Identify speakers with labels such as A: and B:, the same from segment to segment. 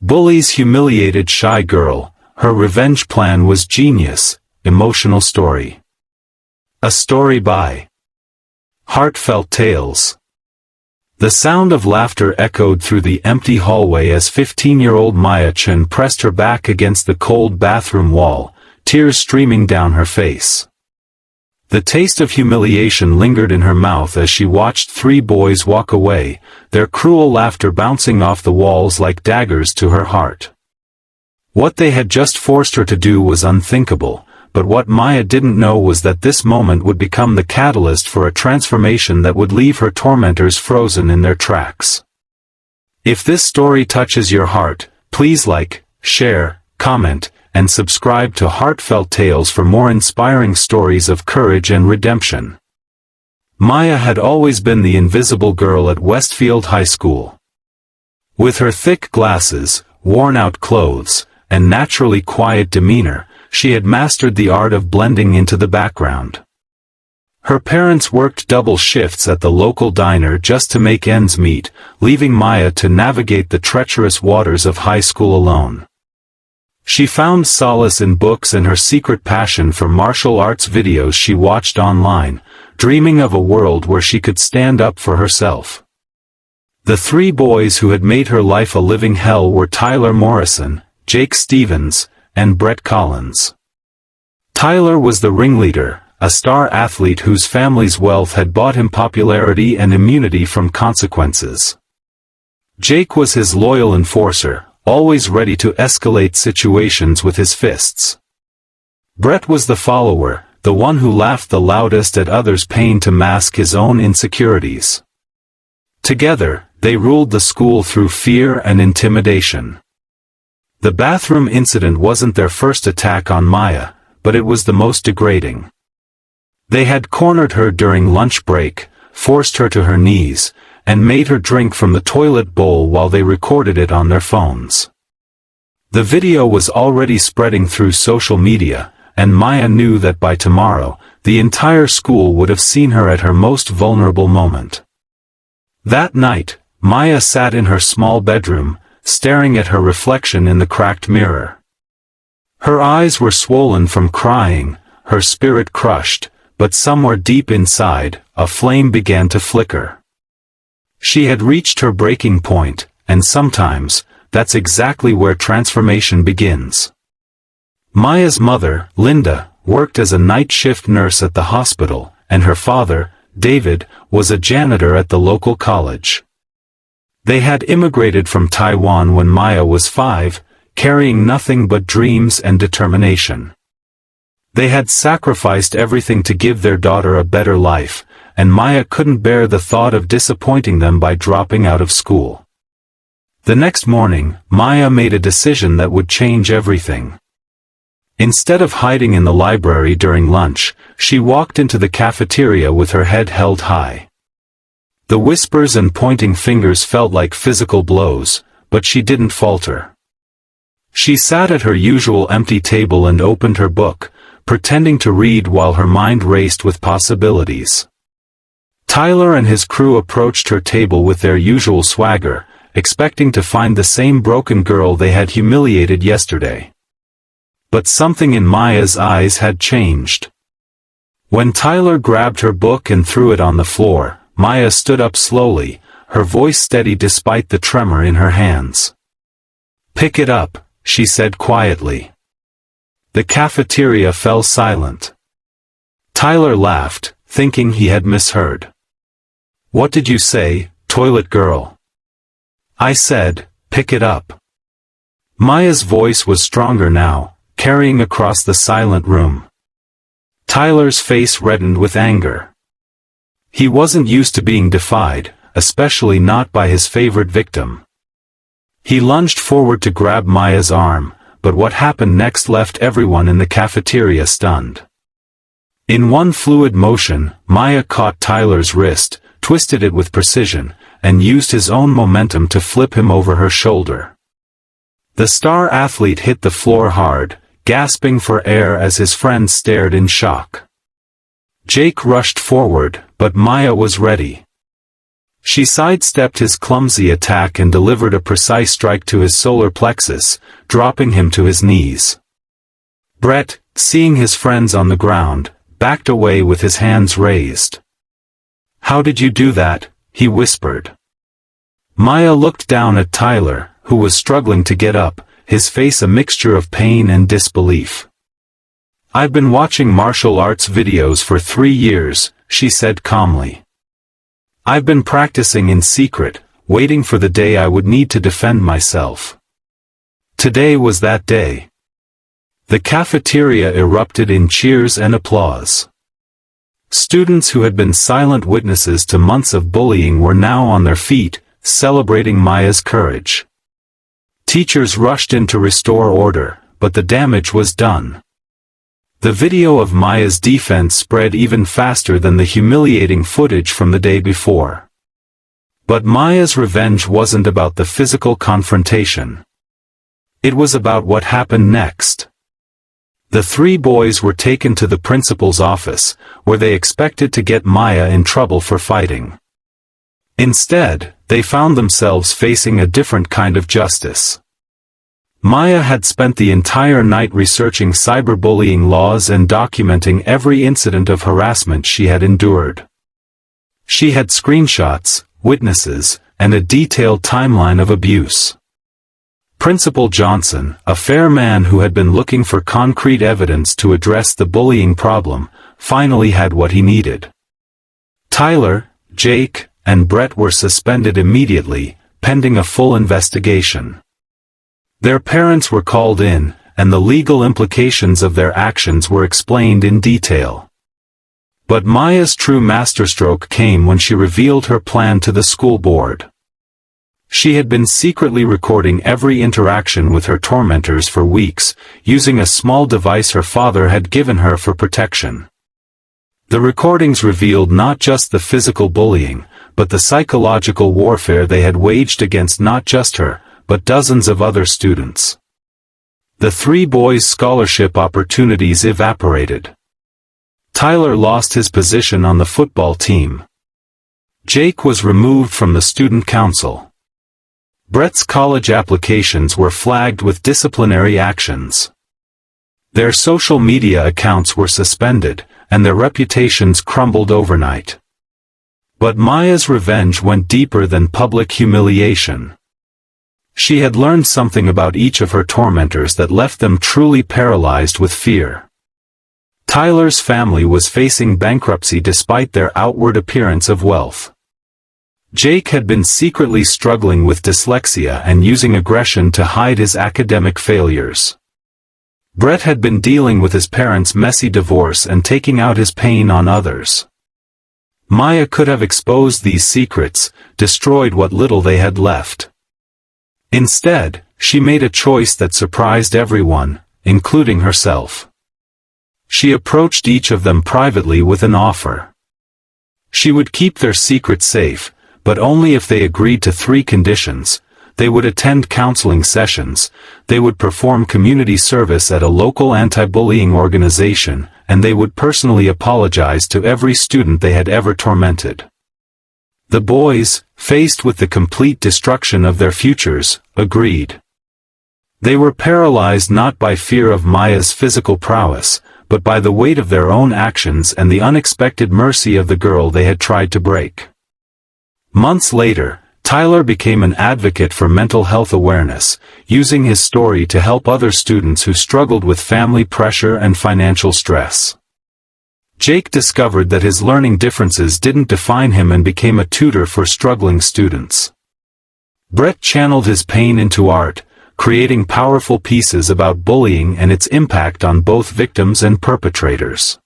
A: Bullies humiliated shy girl, her revenge plan was genius. Emotional story. A story by Heartfelt Tales. The sound of laughter echoed through the empty hallway as 15-year-old Maya Chen pressed her back against the cold bathroom wall, tears streaming down her face. The taste of humiliation lingered in her mouth as she watched three boys walk away, their cruel laughter bouncing off the walls like daggers to her heart. What they had just forced her to do was unthinkable, but what Maya didn't know was that this moment would become the catalyst for a transformation that would leave her tormentors frozen in their tracks. If this story touches your heart, please like, share, comment, and subscribe to Heartfelt Tales for more inspiring stories of courage and redemption. Maya had always been the invisible girl at Westfield High School. With her thick glasses, worn-out clothes, and naturally quiet demeanor, she had mastered the art of blending into the background. Her parents worked double shifts at the local diner just to make ends meet, leaving Maya to navigate the treacherous waters of high school alone. She found solace in books and her secret passion for martial arts videos she watched online, dreaming of a world where she could stand up for herself. The three boys who had made her life a living hell were Tyler Morrison, Jake Stevens, and Brett Collins. Tyler was the ringleader, a star athlete whose family's wealth had bought him popularity and immunity from consequences. Jake was his loyal enforcer, always ready to escalate situations with his fists. Brett was the follower, the one who laughed the loudest at others' pain to mask his own insecurities. Together, they ruled the school through fear and intimidation. The bathroom incident wasn't their first attack on Maya, but it was the most degrading. They had cornered her during lunch break, forced her to her knees, and made her drink from the toilet bowl while they recorded it on their phones. The video was already spreading through social media, and Maya knew that by tomorrow, the entire school would have seen her at her most vulnerable moment. That night, Maya sat in her small bedroom, staring at her reflection in the cracked mirror. Her eyes were swollen from crying, her spirit crushed, but somewhere deep inside, a flame began to flicker. She had reached her breaking point, and sometimes, that's exactly where transformation begins. Maya's mother, Linda, worked as a night shift nurse at the hospital, and her father, David, was a janitor at the local college. They had immigrated from Taiwan when Maya was 5, carrying nothing but dreams and determination. They had sacrificed everything to give their daughter a better life, and Maya couldn't bear the thought of disappointing them by dropping out of school. The next morning, Maya made a decision that would change everything. Instead of hiding in the library during lunch, she walked into the cafeteria with her head held high. The whispers and pointing fingers felt like physical blows, but she didn't falter. She sat at her usual empty table and opened her book, pretending to read while her mind raced with possibilities. Tyler and his crew approached her table with their usual swagger, expecting to find the same broken girl they had humiliated yesterday. But something in Maya's eyes had changed. When Tyler grabbed her book and threw it on the floor, Maya stood up slowly, her voice steady despite the tremor in her hands. "Pick it up," she said quietly. The cafeteria fell silent. Tyler laughed, thinking he had misheard. "What did you say, toilet girl?" "I said, pick it up." Maya's voice was stronger now, carrying across the silent room. Tyler's face reddened with anger. He wasn't used to being defied, especially not by his favorite victim. He lunged forward to grab Maya's arm, but what happened next left everyone in the cafeteria stunned. In one fluid motion, Maya caught Tyler's wrist, twisted it with precision, and used his own momentum to flip him over her shoulder. The star athlete hit the floor hard, gasping for air as his friends stared in shock. Jake rushed forward, but Maya was ready. She sidestepped his clumsy attack and delivered a precise strike to his solar plexus, dropping him to his knees. Brett, seeing his friends on the ground, backed away with his hands raised. "How did you do that?" he whispered. Maya looked down at Tyler, who was struggling to get up, his face a mixture of pain and disbelief. "I've been watching martial arts videos for 3 years," she said calmly. "I've been practicing in secret, waiting for the day I would need to defend myself. Today was that day." The cafeteria erupted in cheers and applause. Students who had been silent witnesses to months of bullying were now on their feet, celebrating Maya's courage. Teachers rushed in to restore order, but the damage was done. The video of Maya's defense spread even faster than the humiliating footage from the day before. But Maya's revenge wasn't about the physical confrontation. It was about what happened next. The 3 boys were taken to the principal's office, where they expected to get Maya in trouble for fighting. Instead, they found themselves facing a different kind of justice. Maya had spent the entire night researching cyberbullying laws and documenting every incident of harassment she had endured. She had screenshots, witnesses, and a detailed timeline of abuse. Principal Johnson, a fair man who had been looking for concrete evidence to address the bullying problem, finally had what he needed. Tyler, Jake, and Brett were suspended immediately, pending a full investigation. Their parents were called in, and the legal implications of their actions were explained in detail. But Maya's true masterstroke came when she revealed her plan to the school board. She had been secretly recording every interaction with her tormentors for weeks, using a small device her father had given her for protection. The recordings revealed not just the physical bullying, but the psychological warfare they had waged against not just her, but dozens of other students. The 3 boys' scholarship opportunities evaporated. Tyler lost his position on the football team. Jake was removed from the student council. Brett's college applications were flagged with disciplinary actions. Their social media accounts were suspended, and their reputations crumbled overnight. But Maya's revenge went deeper than public humiliation. She had learned something about each of her tormentors that left them truly paralyzed with fear. Tyler's family was facing bankruptcy despite their outward appearance of wealth. Jake had been secretly struggling with dyslexia and using aggression to hide his academic failures. Brett had been dealing with his parents' messy divorce and taking out his pain on others. Maya could have exposed these secrets, destroyed what little they had left. Instead, she made a choice that surprised everyone, including herself. She approached each of them privately with an offer. She would keep their secret safe, but only if they agreed to 3 conditions. They would attend counseling sessions, they would perform community service at a local anti-bullying organization, and they would personally apologize to every student they had ever tormented. The boys, faced with the complete destruction of their futures, agreed. They were paralyzed not by fear of Maya's physical prowess, but by the weight of their own actions and the unexpected mercy of the girl they had tried to break. Months later, Tyler became an advocate for mental health awareness, using his story to help other students who struggled with family pressure and financial stress. Jake discovered that his learning differences didn't define him and became a tutor for struggling students. Brett channeled his pain into art, creating powerful pieces about bullying and its impact on both victims and perpetrators.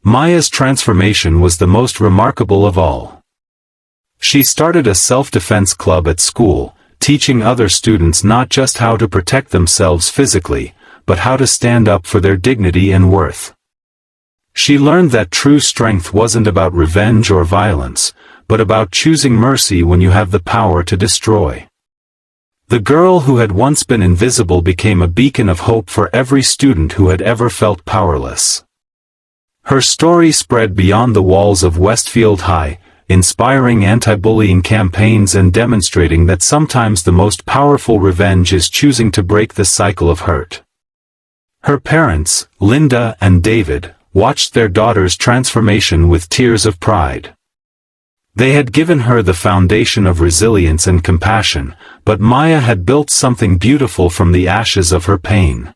A: Maya's transformation was the most remarkable of all. She started a self-defense club at school, teaching other students not just how to protect themselves physically, but how to stand up for their dignity and worth. She learned that true strength wasn't about revenge or violence, but about choosing mercy when you have the power to destroy. The girl who had once been invisible became a beacon of hope for every student who had ever felt powerless. Her story spread beyond the walls of Westfield High, inspiring anti-bullying campaigns and demonstrating that sometimes the most powerful revenge is choosing to break the cycle of hurt. Her parents, Linda and David, watched their daughter's transformation with tears of pride. They had given her the foundation of resilience and compassion, but Maya had built something beautiful from the ashes of her pain.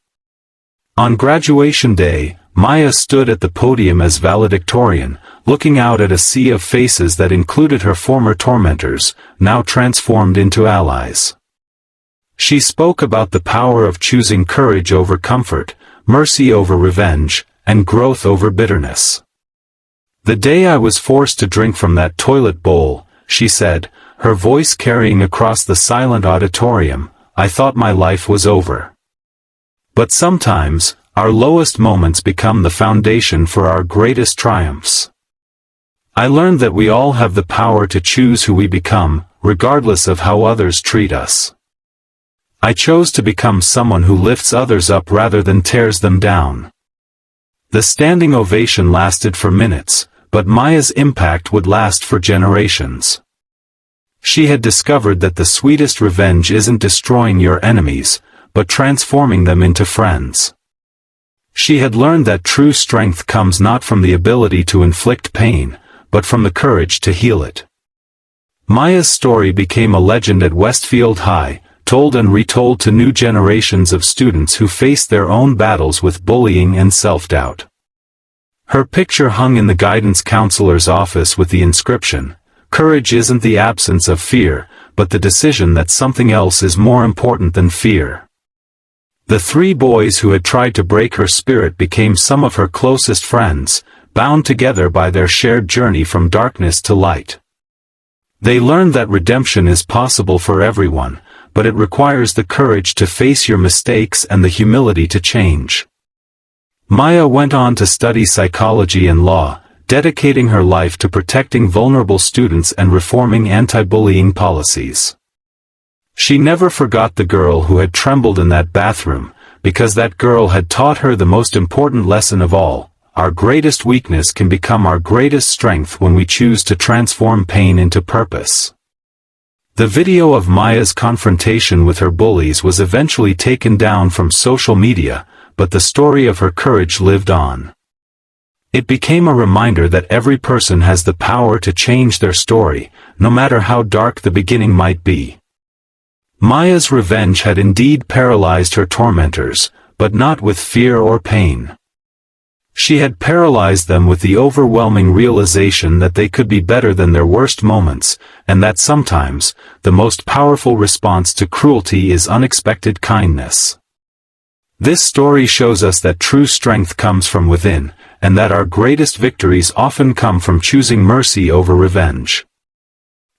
A: On graduation day, Maya stood at the podium as valedictorian, looking out at a sea of faces that included her former tormentors, now transformed into allies. She spoke about the power of choosing courage over comfort, mercy over revenge, and growth over bitterness. "The day I was forced to drink from that toilet bowl," she said, her voice carrying across the silent auditorium, "I thought my life was over." But sometimes, our lowest moments become the foundation for our greatest triumphs. I learned that we all have the power to choose who we become, regardless of how others treat us. I chose to become someone who lifts others up rather than tears them down. The standing ovation lasted for minutes, but Maya's impact would last for generations. She had discovered that the sweetest revenge isn't destroying your enemies, but transforming them into friends. She had learned that true strength comes not from the ability to inflict pain, but from the courage to heal it. Maya's story became a legend at Westfield High, told and retold to new generations of students who faced their own battles with bullying and self-doubt. Her picture hung in the guidance counselor's office with the inscription, "Courage isn't the absence of fear, but the decision that something else is more important than fear." The three boys who had tried to break her spirit became some of her closest friends, bound together by their shared journey from darkness to light. They learned that redemption is possible for everyone, but it requires the courage to face your mistakes and the humility to change. Maya went on to study psychology and law, dedicating her life to protecting vulnerable students and reforming anti-bullying policies. She never forgot the girl who had trembled in that bathroom, because that girl had taught her the most important lesson of all: our greatest weakness can become our greatest strength when we choose to transform pain into purpose. The video of Maya's confrontation with her bullies was eventually taken down from social media, but the story of her courage lived on. It became a reminder that every person has the power to change their story, no matter how dark the beginning might be. Maya's revenge had indeed paralyzed her tormentors, but not with fear or pain. She had paralyzed them with the overwhelming realization that they could be better than their worst moments, and that sometimes, the most powerful response to cruelty is unexpected kindness. This story shows us that true strength comes from within, and that our greatest victories often come from choosing mercy over revenge.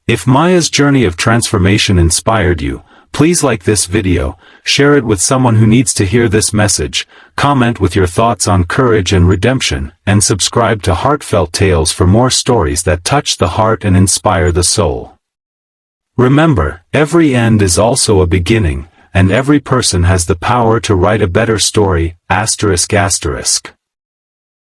A: If Maya's journey of transformation inspired you, please like this video, share it with someone who needs to hear this message, comment with your thoughts on courage and redemption, and subscribe to Heartfelt Tales for more stories that touch the heart and inspire the soul. Remember, every end is also a beginning, and every person has the power to write a better story, ***.